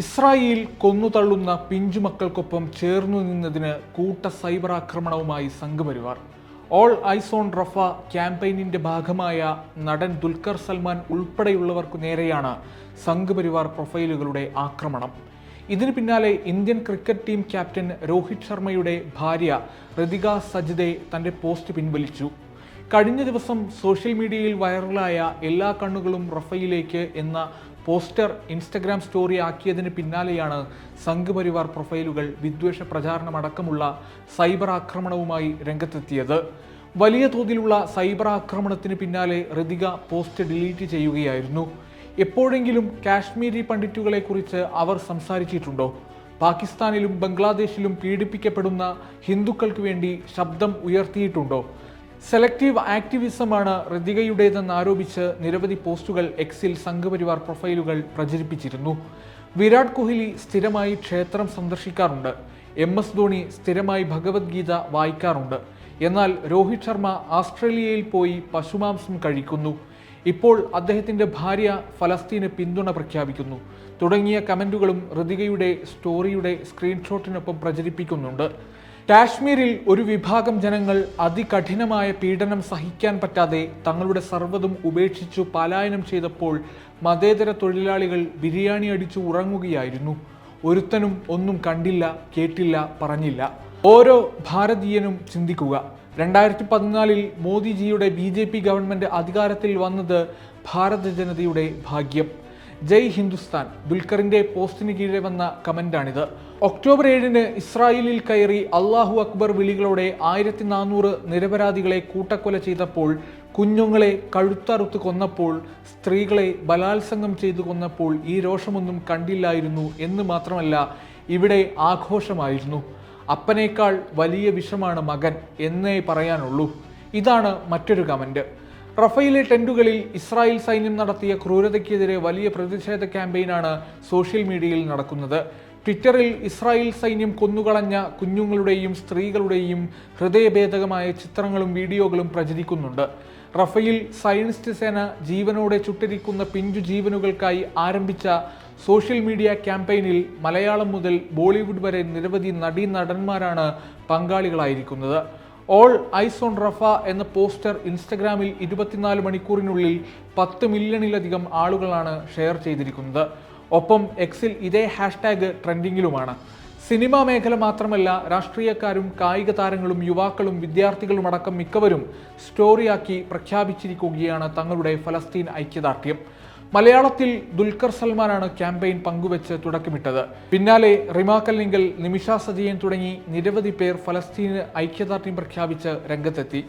Israel കൊന്നുതള്ളുന്ന പിഞ്ചുമക്കൾക്കൊപ്പം ചേർന്നു നിന്നതിന് കൂട്ട സൈബർ ആക്രമണവുമായി Sangh Parivar. All eyes on Rafah ക്യാമ്പയിനിന്റെ ഭാഗമായ നടൻ ദുൽഖർ സൽമാൻ ഉൾപ്പെടെയുള്ളവർക്കു നേരെയാണ് സംഘപരിവാർ പ്രൊഫൈലുകളുടെ ആക്രമണം. ഇതിന് പിന്നാലെ Indian cricket team captain Rohit ശർമ്മയുടെ ഭാര്യ ഋതിക സജ്ദെ തന്റെ പോസ്റ്റ് പിൻവലിച്ചു. കഴിഞ്ഞ ദിവസം സോഷ്യൽ മീഡിയയിൽ വൈറലായ എല്ലാ കണ്ണുകളും റഫയിലേക്ക് എന്ന പോസ്റ്റർ ഇൻസ്റ്റഗ്രാം സ്റ്റോറി ആക്കിയതിന് പിന്നാലെയാണ് സംഘപരിവാർ പ്രൊഫൈലുകൾ വിദ്വേഷ പ്രചാരണമടക്കമുള്ള സൈബർ ആക്രമണവുമായി രംഗത്തെത്തിയത്. വലിയ തോതിലുള്ള സൈബർ ആക്രമണത്തിന് പിന്നാലെ ഋതിക പോസ്റ്റ് ഡിലീറ്റ് ചെയ്യുകയായിരുന്നു. എപ്പോഴെങ്കിലും കാശ്മീരി പണ്ഡിറ്റുകളെക്കുറിച്ച് അവർ സംസാരിച്ചിട്ടുണ്ടോ? പാകിസ്ഥാനിലും ബംഗ്ലാദേശിലും പീഡിപ്പിക്കപ്പെടുന്ന ഹിന്ദുക്കൾക്ക് വേണ്ടി ശബ്ദം ഉയർത്തിയിട്ടുണ്ടോ? സെലക്റ്റീവ് ആക്ടിവിസമാണ് ഋതികയുടേതെന്ന് ആരോപിച്ച് നിരവധി പോസ്റ്റുകൾ എക്സിൽ സംഘപരിവാർ പ്രൊഫൈലുകൾ പ്രചരിപ്പിച്ചിരുന്നു. വിരാട് കോഹ്ലി സ്ഥിരമായി ക്ഷേത്രം സന്ദർശിക്കാറുണ്ട്. MS ധോണി സ്ഥിരമായി ഭഗവത്ഗീത വായിക്കാറുണ്ട്. എന്നാൽ രോഹിത് ശർമ്മ ആസ്ട്രേലിയയിൽ പോയി പശുമാംസം കഴിക്കുന്നു. ഇപ്പോൾ അദ്ദേഹത്തിൻ്റെ ഭാര്യ ഫലസ്തീന് പിന്തുണ പ്രഖ്യാപിക്കുന്നു തുടങ്ങിയ കമൻറ്റുകളും ഋതികയുടെ സ്റ്റോറിയുടെ സ്ക്രീൻഷോട്ടിനൊപ്പം പ്രചരിപ്പിക്കുന്നുണ്ട്. കാശ്മീരിൽ ഒരു വിഭാഗം ജനങ്ങൾ അതികഠിനമായ പീഡനം സഹിക്കാൻ പറ്റാതെ തങ്ങളുടെ സർവ്വതും ഉപേക്ഷിച്ചു പലായനം ചെയ്തപ്പോൾ മതേതര തൊഴിലാളികൾ ബിരിയാണി അടിച്ചു ഉറങ്ങുകയായിരുന്നു. ഒരുത്തനും ഒന്നും കണ്ടില്ല, കേട്ടില്ല, പറഞ്ഞില്ല. ഓരോ ഭാരതീയനും ചിന്തിക്കുക, 2014 മോദിജിയുടെ BJP ഗവൺമെൻറ് അധികാരത്തിൽ വന്നത് ഭാരത ജനതയുടെ ഭാഗ്യം. ജയ് ഹിന്ദുസ്ഥാൻ ദുൽഖറിന്റെ പോസ്റ്റിന് കീഴെ വന്ന കമന്റാണിത്. ഒക്ടോബർ 7 ഇസ്രായേലിൽ കയറി അല്ലാഹു അക്ബർ വിളികളോടെ 1400 നിരപരാധികളെ കൂട്ടക്കൊല ചെയ്തപ്പോൾ, കുഞ്ഞുങ്ങളെ കഴുത്തറുത്ത് കൊന്നപ്പോൾ, സ്ത്രീകളെ ബലാത്സംഗം ചെയ്തു കൊന്നപ്പോൾ ഈ രോഷമൊന്നും കണ്ടില്ലായിരുന്നു എന്ന് മാത്രമല്ല, ഇവിടെ ആഘോഷമായിരുന്നു. അപ്പനേക്കാൾ വലിയ വിഷമാണ് മകൻ എന്നേ പറയാനുള്ളൂ. ഇതാണ് മറ്റൊരു കമന്റ്. റഫയിലെ ടെന്റുകളിൽ ഇസ്രായേൽ സൈന്യം നടത്തിയ ക്രൂരതയ്ക്കെതിരെ വലിയ പ്രതിഷേധ ക്യാമ്പയിനാണ് സോഷ്യൽ മീഡിയയിൽ നടക്കുന്നത്. ട്വിറ്ററിൽ ഇസ്രായേൽ സൈന്യം കൊന്നുകളഞ്ഞ കുഞ്ഞുങ്ങളുടെയും സ്ത്രീകളുടെയും ഹൃദയഭേദകമായ ചിത്രങ്ങളും വീഡിയോകളും പ്രചരിക്കുന്നുണ്ട്. റഫയിൽ സയനിസ്റ്റ് സേന ജീവനോടെ ചുട്ടിരിക്കുന്ന പിഞ്ചു ജീവനുകൾക്കായി ആരംഭിച്ച സോഷ്യൽ മീഡിയ ക്യാമ്പയിനിൽ മലയാളം മുതൽ ബോളിവുഡ് വരെ നിരവധി നടീനടന്മാരാണ് പങ്കാളികളായിരിക്കുന്നത്. ഓൾ ഐസ് ഓൺ റഫ എന്ന പോസ്റ്റർ ഇൻസ്റ്റഗ്രാമിൽ 24 മണിക്കൂറിനുള്ളിൽ 10 മില്യണിലധികം ആളുകളാണ് ഷെയർ ചെയ്തിരിക്കുന്നത്. ഒപ്പം എക്സിൽ ഇതേ ഹാഷ്ടാഗ് ട്രെൻഡിങ്ങിലുമാണ്. സിനിമാ മേഖല മാത്രമല്ല, രാഷ്ട്രീയക്കാരും കായിക താരങ്ങളും യുവാക്കളും വിദ്യാർത്ഥികളും അടക്കം മിക്കവരും സ്റ്റോറിയാക്കി പ്രഖ്യാപിച്ചിരിക്കുകയാണ് തങ്ങളുടെ ഫലസ്തീൻ ഐക്യദാർഢ്യം. മലയാളത്തിൽ ദുൽഖർ സൽമാനാണ് ക്യാമ്പയിൻ പങ്കുവെച്ച് തുടക്കമിട്ടത്. പിന്നാലെ റിമ കല്ലിങ്കൽ, നിമിഷ സജയൻ തുടങ്ങി നിരവധി പേർ ഫലസ്തീന് ഐക്യദാർഢ്യം പ്രഖ്യാപിച്ച് രംഗത്തെത്തി.